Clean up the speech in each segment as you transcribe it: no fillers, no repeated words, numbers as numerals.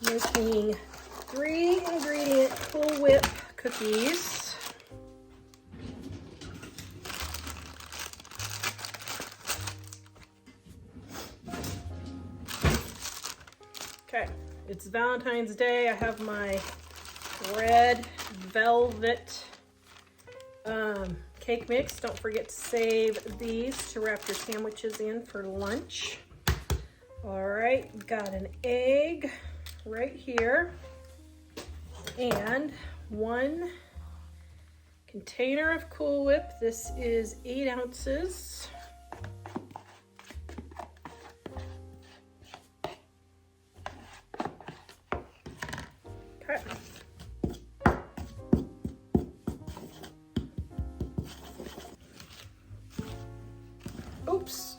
making 3-ingredient Cool Whip cookies. Okay, it's Valentine's Day. I have my red velvet cake mix. Don't forget to save these to wrap your sandwiches in for lunch. All right, got an egg right here and 1 container of Cool Whip. This is 8 ounces. Okay. Oops.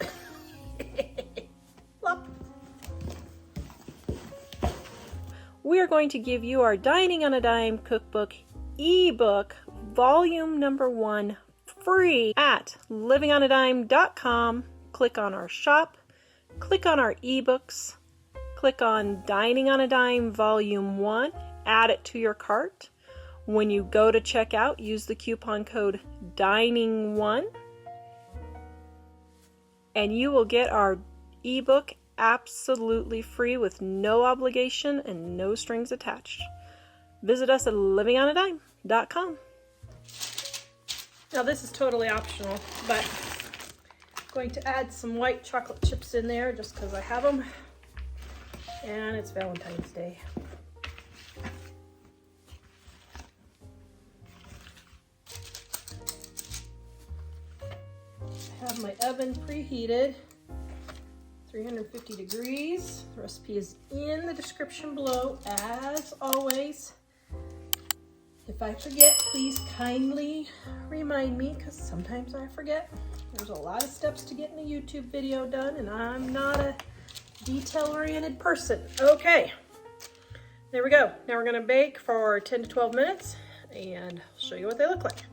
We are going to give you our Dining on a Dime cookbook ebook volume number 1 free at livingonadime.com. Click on our shop, click on our ebooks, click on Dining on a Dime volume 1, add it to your cart. When you go to checkout, use the coupon code DINING1 and you will get our ebook absolutely free with no obligation and no strings attached. Visit us at livingonadime.com. Now this is totally optional, but I'm going to add some white chocolate chips in there just because I have them and it's Valentine's Day. I have my oven preheated, 350 degrees. The recipe is in the description below, as always. If I forget, please kindly remind me, because sometimes I forget. There's a lot of steps to getting a YouTube video done, and I'm not a detail-oriented person. Okay, there we go. Now we're gonna bake for 10 to 12 minutes, and I'll show you what they look like.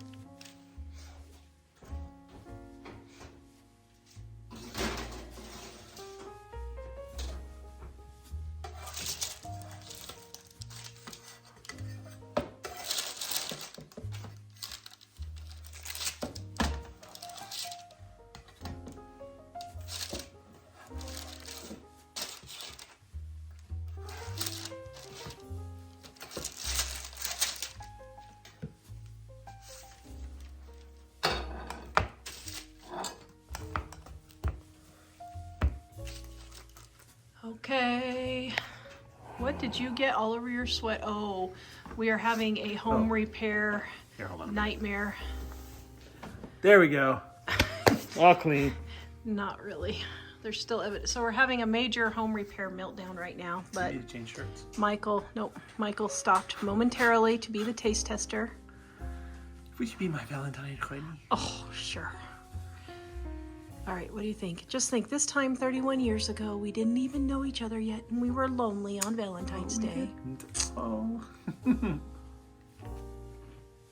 Okay, what did you get all over your sweat? Oh, we are having a home repair nightmare. There we go. All clean. Not really. There's still evidence. So we're having a major home repair meltdown right now. But you need to change shirts. Michael stopped momentarily to be the taste tester. Would you be my Valentine, Courtney? Oh, sure. All right, what do you think? Just think, this time 31 years ago, we didn't even know each other yet, and we were lonely on Valentine's Day. Oh.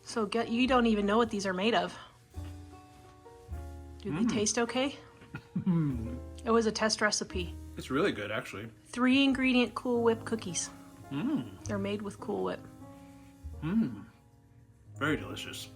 So you don't even know what these are made of. Do they taste okay? It was a test recipe. It's really good, actually. 3-ingredient Cool Whip cookies. They're made with Cool Whip. Very delicious.